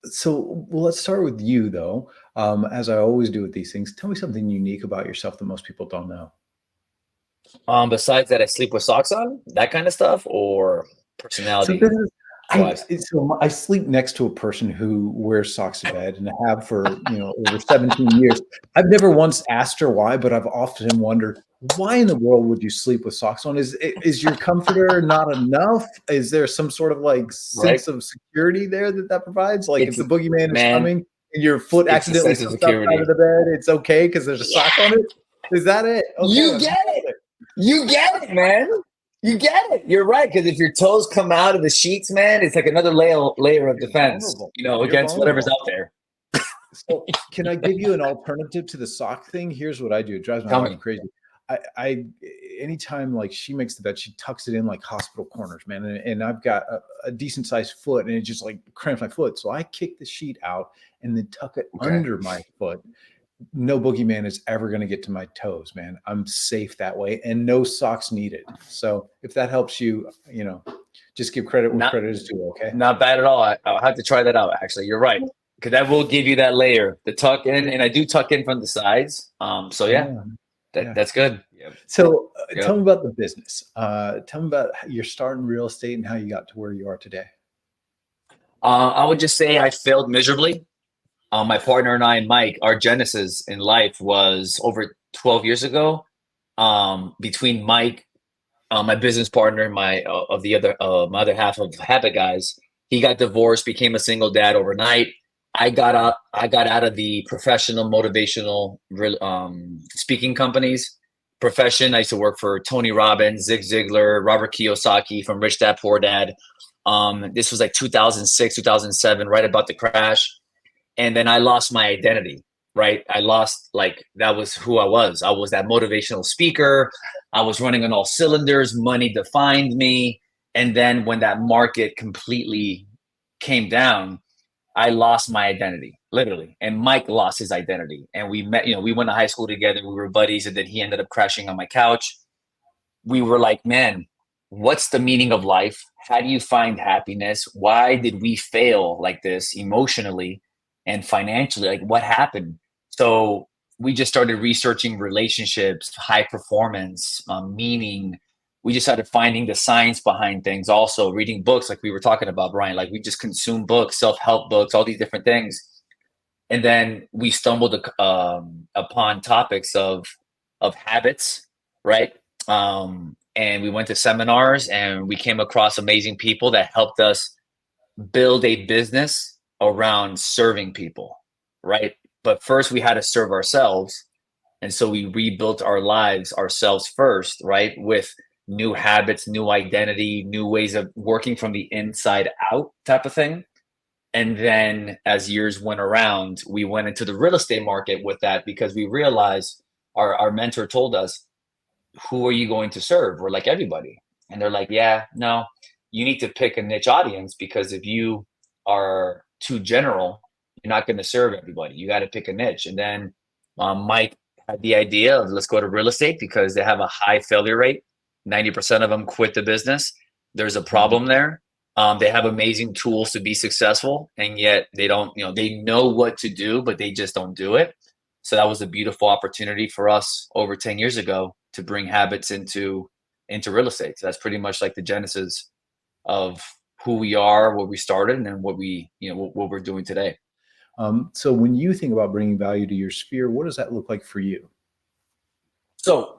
So, well, let's start with you though. As I always do with these things, tell me something unique about yourself that most people don't know. Besides that, I sleep with socks on, that kind of stuff, or So personality this is wise. I sleep next to a person who wears socks to bed and I have for, over 17 years. I've never once asked her why, but I've often wondered, why in the world would you sleep with socks on? Is your comforter not enough? Is there some sort of like Right? sense of security there that provides? Like if It's the boogeyman is man, coming and your foot it's a accidentally sense of slips outside of security. the bed, it's okay because there's a Yeah, sock on it? Is that it? Okay, you I've get nailed it. it. You get it, man. You get it. You're right. Because if your toes come out of the sheets, man, it's like another layer of You're defense, vulnerable. You're against whatever's vulnerable. out there. So, can I give you an alternative to the sock thing? Here's what I do. It drives my Tell wife me. crazy. I anytime like she makes the bed, she tucks it in like hospital corners, man. And I've got a decent sized foot, and it just like cramps my foot. So I kick the sheet out and then tuck it Okay. under my foot. No boogeyman is ever going to get to my toes, man. I'm safe that way, and no socks needed. So if that helps you, just give credit where Not credit is due. Okay. not bad at all. I'll have to try that out. Actually, you're right. Because that will give you that layer, the tuck in, and I do tuck in from the sides. So yeah, Yeah. that Yeah. that's good. Yep. So tell Yep. me about the business. Tell me about your start in real estate and how you got to where you are today. I would just say I failed miserably. My partner and I, Mike, our genesis in life was over 12 years ago. Between Mike, my business partner, my of the other my other half of Habit Guys, he got divorced, became a single dad overnight. I got out of the professional motivational speaking companies profession. I used to work for Tony Robbins, Zig Ziglar, Robert Kiyosaki from Rich Dad Poor Dad. This was like 2006, 2007, right about the crash. And then I lost my identity, right? I lost, like, that was who I was. I was that motivational speaker. I was running on all cylinders. Money defined me. And then when that market completely came down, I lost my identity, literally. And Mike lost his identity. And we met, we went to high school together. We were buddies. And then he ended up crashing on my couch. We were like, man, what's the meaning of life? How do you find happiness? Why did we fail like this emotionally and financially? Like, what happened? So we just started researching relationships, high performance, meaning. We just started finding the science behind things. Also, reading books, like we were talking about, Brian. Like we just consume books, self-help books, all these different things, and then we stumbled upon topics of habits, right? And we went to seminars and we came across amazing people that helped us build a business around serving people, right? But first, we had to serve ourselves. And so we rebuilt our lives ourselves first, right? With new habits, new identity, new ways of working from the inside out type of thing. And then as years went around, we went into the real estate market with that because we realized our mentor told us, who are you going to serve? We're like, everybody. And they're like, yeah, no, you need to pick a niche audience because if you are too general, you're not going to serve everybody. You got to pick a niche. And then Mike had the idea of let's go to real estate because they have a high failure rate. 90% of them quit the business. There's a Mhm. problem there. They have amazing tools to be successful, and yet they don't, they know what to do, but they just don't do it. So that was a beautiful opportunity for us over 10 years ago to bring habits into real estate. So that's pretty much like the genesis of who we are, where we started, and then what we're doing today. So when you think about bringing value to your sphere, what does that look like for you? So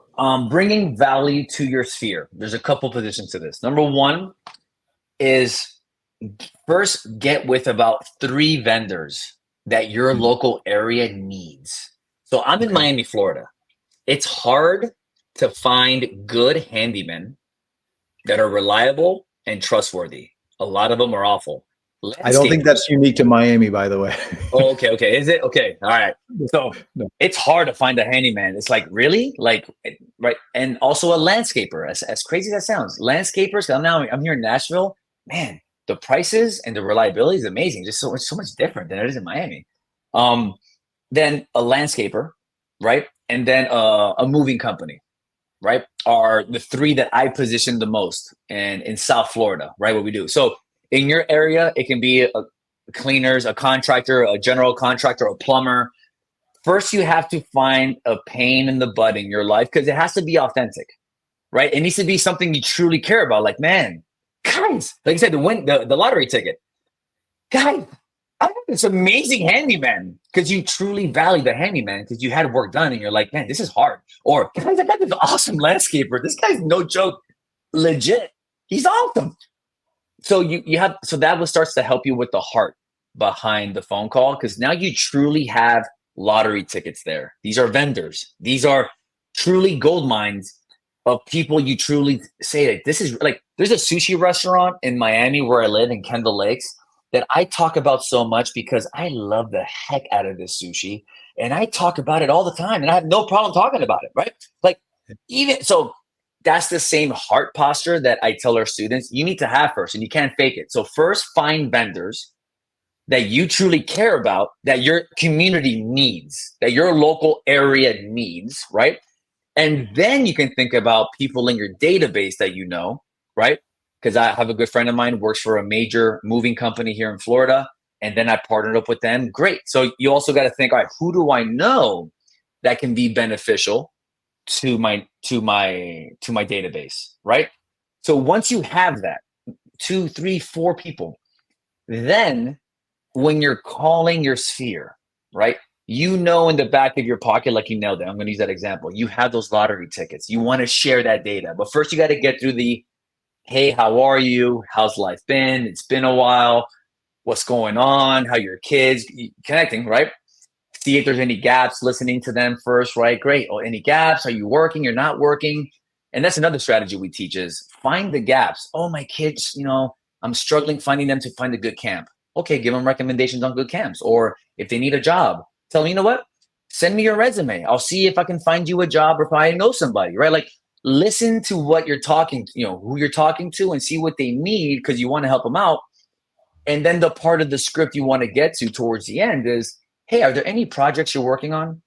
bringing value to your sphere. There's a couple positions to this. Number one is first get with about three vendors that your Mhm. local area needs. So I'm in Okay. Miami, Florida. It's hard to find good handymen that are reliable and trustworthy. A lot of them are awful. I don't think Landscapers. that's unique to Miami, by the way. Oh, okay, okay. Is it? Okay. All right. So No. it's hard to find a handyman. It's like, really? Like, right. And also a landscaper, as crazy as that sounds. Landscapers, 'cause I'm here in Nashville. Man, the prices and the reliability is amazing. Just so much different than it is in Miami. Um, then a landscaper, right? And then a moving company, right, are the three that I position the most in South Florida, right? What we do. So in your area, it can be cleaners, a contractor, a general contractor, a plumber. First, you have to find a pain in the butt in your life because it has to be authentic, right? It needs to be something you truly care about. Like, man, guys, like I said, the lottery ticket. Guys, I have this amazing handyman because you truly value the handyman because you had work done and you're like, man, this is hard. Or, guys, I got this awesome landscaper. This guy's no joke, legit. He's awesome. So so that what starts to help you with the heart behind the phone call because now you truly have lottery tickets there. These are vendors. These are truly gold mines of people you truly say like this is like there's a sushi restaurant in Miami where I live in Kendall Lakes that I talk about so much because I love the heck out of this sushi and I talk about it all the time and I have no problem talking about it, right? Like even so that's the same heart posture that I tell our students you need to have first and you can't fake it. So first find vendors that you truly care about, that your community needs, that your local area needs, right? And then you can think about people in your database that you know, right? Because I have a good friend of mine who works for a major moving company here in Florida, and then I partnered up with them. Great. So you also got to think, all right, who do I know that can be beneficial to my database, right? So once you have that, 2, 3, 4 people, then when you're calling your sphere, right? You know, in the back of your pocket, like you nailed it. I'm going to use that example. You have those lottery tickets. You want to share that data. But first, you got to get through the, hey, how are you? How's life been? It's been a while. What's going on? How your kids? Connecting, right? See if there's any gaps, listening to them first, right? Great. Oh, any gaps? Are you working? You're not working? And that's another strategy we teach is find the gaps. Oh, my kids, I'm struggling finding them to find a good camp. Okay, give them recommendations on good camps. Or if they need a job, tell them, you know what? Send me your resume. I'll see if I can find you a job or if I know somebody, right? Like listen to what you're talking, who you're talking to and see what they need because you want to help them out. And then the part of the script you want to get to towards the end is, hey, are there any projects you're working on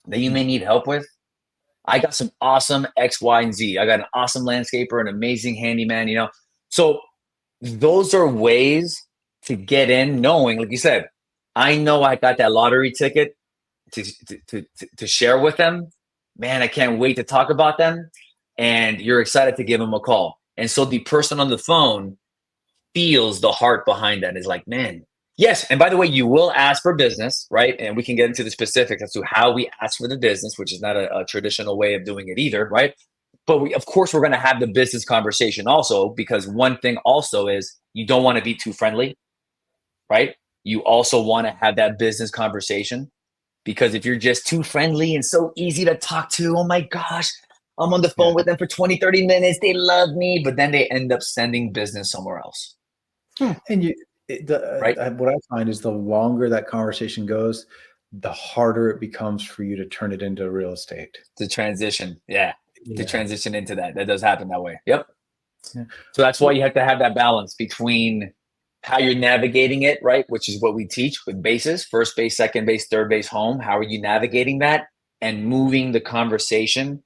that you may need help with? I got some awesome X, Y, and Z. I got an awesome landscaper, an amazing handyman, So those are ways to get in knowing, like you said, I know I got that lottery ticket to share with them. Man, I can't wait to talk about them. And you're excited to give them a call. And so the person on the phone feels the heart behind that is like, man, yes. And by the way, you will ask for business, right? And we can get into the specifics as to how we ask for the business, which is not a traditional way of doing it either, right? But of course, we're going to have the business conversation also, because one thing also is you don't want to be too friendly, right? You also want to have that business conversation because if you're just too friendly and so easy to talk to, oh my gosh, I'm on the phone with them for 20, 30 minutes. They love me, but then they end up sending business somewhere else. And Right? what I find is the longer that conversation goes, the harder it becomes for you to turn it into real estate. To transition. Yeah. To Yeah. transition into that. That does happen that way. Yep. Yeah. So that's why you have to have that balance between how you're navigating it, right? Which is what we teach with bases, first base, second base, third base, home. How are you navigating that and moving the conversation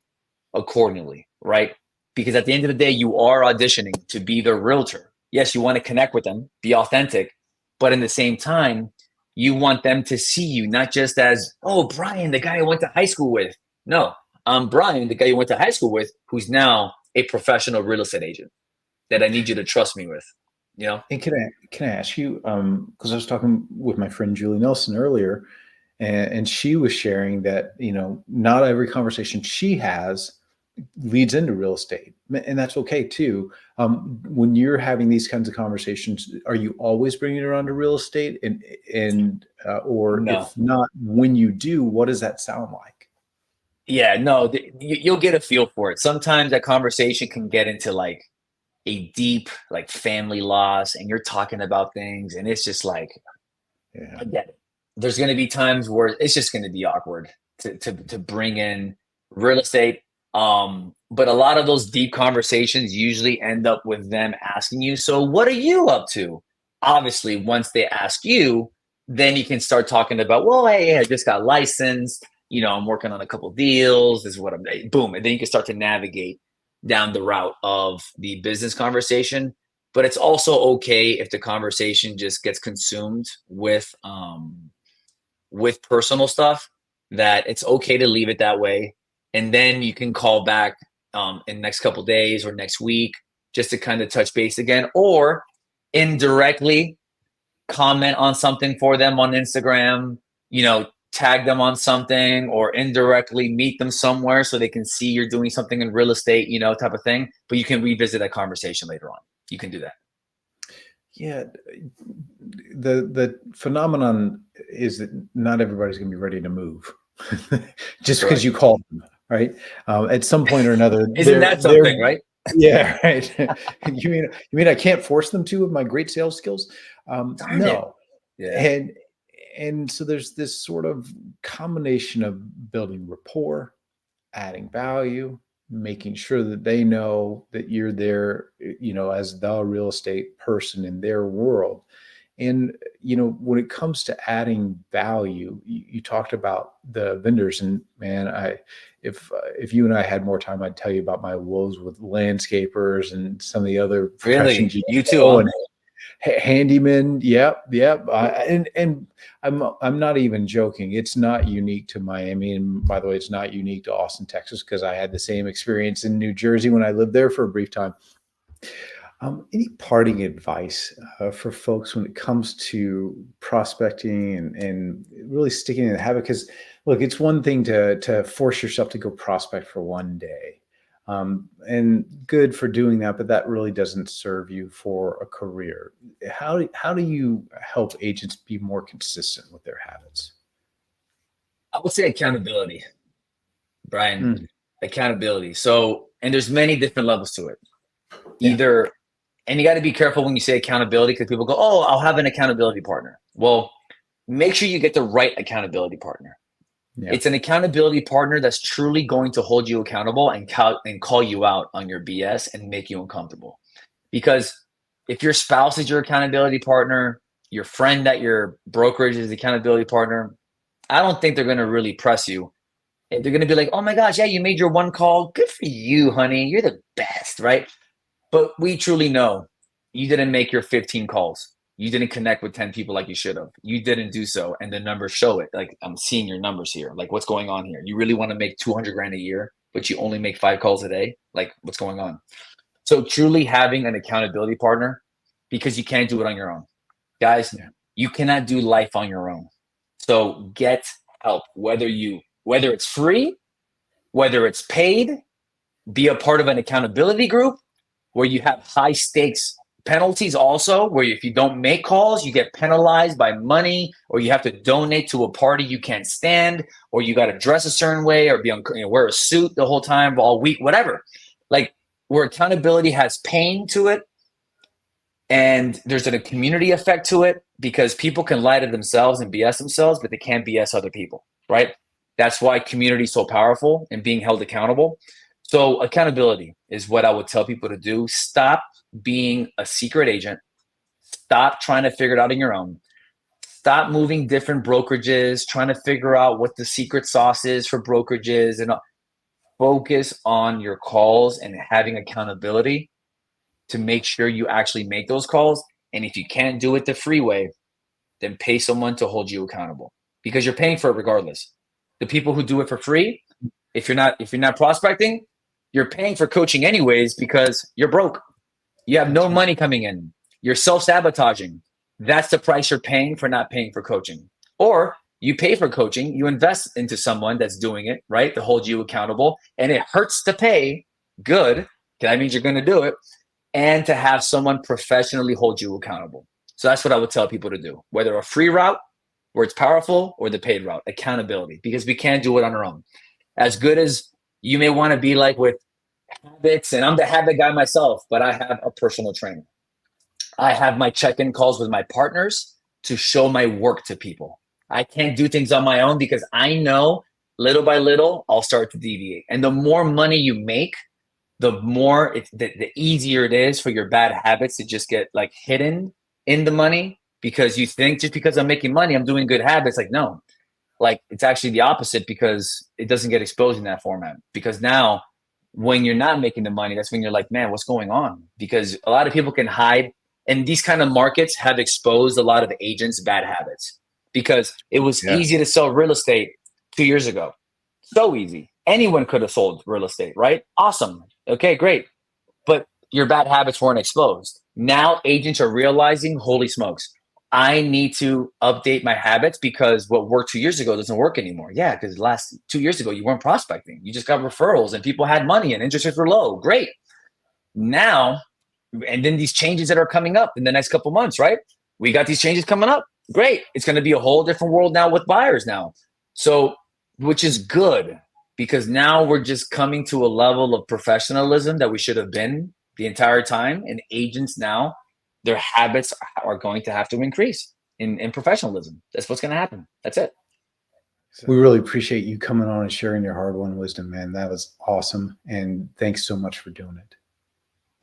accordingly, right? Because at the end of the day, you are auditioning to be the realtor. Yes, you want to connect with them, be authentic, but in the same time, you want them to see you not just as, oh, Bryon, the guy I went to high school with. No, I'm Bryon, the guy you went to high school with, who's now a professional real estate agent that I need you to trust me with. And can I ask you, because I was talking with my friend Julie Nelson earlier, and she was sharing that, not every conversation she has leads into real estate, and that's okay too. When you're having these kinds of conversations, are you always bringing it around to real estate? Or No. if not, when you do, what does that sound like? Yeah, no, you'll get a feel for it. Sometimes that conversation can get into like a deep, like family loss, and you're talking about things, and it's just like, Yeah. I get it. There's going to be times where it's just going to be awkward to bring in real estate. But a lot of those deep conversations usually end up with them asking you, so what are you up to? Obviously, once they ask you, then you can start talking about, well, hey, I just got licensed. I'm working on a couple deals. This is what I'm boom. And then you can start to navigate down the route of the business conversation. but it's also okay if the conversation just gets consumed with personal stuff, that it's okay to leave it that way. And then you can call back in the next couple days or next week just to kind of touch base again, or indirectly comment on something for them on Instagram, tag them on something, or indirectly meet them somewhere so they can see you're doing something in real estate, type of thing. But you can revisit that conversation later on. You can do that. Yeah. The phenomenon is that not everybody's going to be ready to move just because you call them, right? At some point or another. Isn't that something, right? Yeah, right. You mean I can't force them to with my great sales skills? No. Yeah. And so there's this sort of combination of building rapport, adding value, making sure that they know that you're there, as the real estate person in their world. And, when it comes to adding value, you talked about the vendors, and man, if you and I had more time, I'd tell you about my woes with landscapers and some of the other professions. Really? You too, huh? Handyman. Yep. And I'm not even joking. It's not unique to Miami. And by the way, it's not unique to Austin, Texas, because I had the same experience in New Jersey when I lived there for a brief time. Any parting advice for folks when it comes to prospecting and really sticking in the habit? Because look, it's one thing to force yourself to go prospect for one day. And good for doing that, but that really doesn't serve you for a career. How do you help agents be more consistent with their habits? I would say accountability, Bryon. Accountability. So, and there's many different levels to it. And you got to be careful when you say accountability, because people go, "Oh, I'll have an accountability partner." Well, make sure you get the right accountability partner. Yeah. It's an accountability partner that's truly going to hold you accountable and call you out on your BS and make you uncomfortable. Because if your spouse is your accountability partner, your friend at your brokerage is the accountability partner, I don't think they're going to really press you. And they're going to be like, "Oh my gosh, yeah, you made your one call. Good for you, honey. You're the best," right? But we truly know you didn't make your 15 calls. You didn't connect with 10 people like you should have. You didn't do so. And the numbers show it. Like, I'm seeing your numbers here. Like, what's going on here? You really want to make 200 grand a year, but you only make 5 calls a day? Like, what's going on? So truly having an accountability partner, because you can't do it on your own. Guys, you cannot do life on your own. So get help, whether it's free, whether it's paid. Be a part of an accountability group where you have high stakes penalties also, where if you don't make calls, you get penalized by money, or you have to donate to a party you can't stand, or you got to dress a certain way, or wear a suit the whole time, all week, whatever. Like, where accountability has pain to it, and there's a community effect to it, because people can lie to themselves and BS themselves, but they can't BS other people, right? That's why community is so powerful and being held accountable. So accountability is what I would tell people to do. Stop being a secret agent. Stop trying to figure it out on your own. Stop moving different brokerages, trying to figure out what the secret sauce is for brokerages, and focus on your calls and having accountability to make sure you actually make those calls. And if you can't do it the free way, then pay someone to hold you accountable, because you're paying for it regardless. The people who do it for free, if you're not prospecting, you're paying for coaching anyways, because you're broke. You have no money coming in. You're self-sabotaging. That's the price you're paying for not paying for coaching. Or you pay for coaching, you invest into someone that's doing it, right, to hold you accountable. And it hurts to pay. Good. That means you're going to do it. And to have someone professionally hold you accountable. So that's what I would tell people to do, whether a free route where it's powerful or the paid route, accountability, because we can't do it on our own. As good as you may want to be like with habits, and I'm the habit guy myself, but I have a personal trainer. I have my check-in calls with my partners to show my work to people. I can't do things on my own, because I know little by little I'll start to deviate. And the more money you make, the more the easier it is for your bad habits to just get like hidden in the money, because you think just because I'm making money, I'm doing good habits. Like, no, like it's actually the opposite, because it doesn't get exposed in that format. Because now when you're not making the money, that's when you're like, man, what's going on? Because a lot of people can hide. And these kind of markets have exposed a lot of agents' bad habits because it was Yeah. easy to sell real estate 2 years ago. So easy. Anyone could have sold real estate, right? Awesome. Okay, great. But your bad habits weren't exposed. Now agents are realizing, holy smokes, I need to update my habits because what worked 2 years ago doesn't work anymore. Yeah, because the last 2 years ago, you weren't prospecting. You just got referrals and people had money and interest rates were low. Great. Now, and then these changes that are coming up in the next couple months, right? We got these changes coming up. Great. It's going to be a whole different world now with buyers now. So, which is good because now we're just coming to a level of professionalism that we should have been the entire time. And agents now, their habits are going to have to increase in professionalism. That's what's going to happen. That's it. We really appreciate you coming on and sharing your hard-won wisdom, man. That was awesome. And thanks so much for doing it.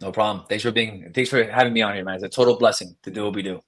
No problem. Thanks for having me on here, man. It's a total blessing to do what we do.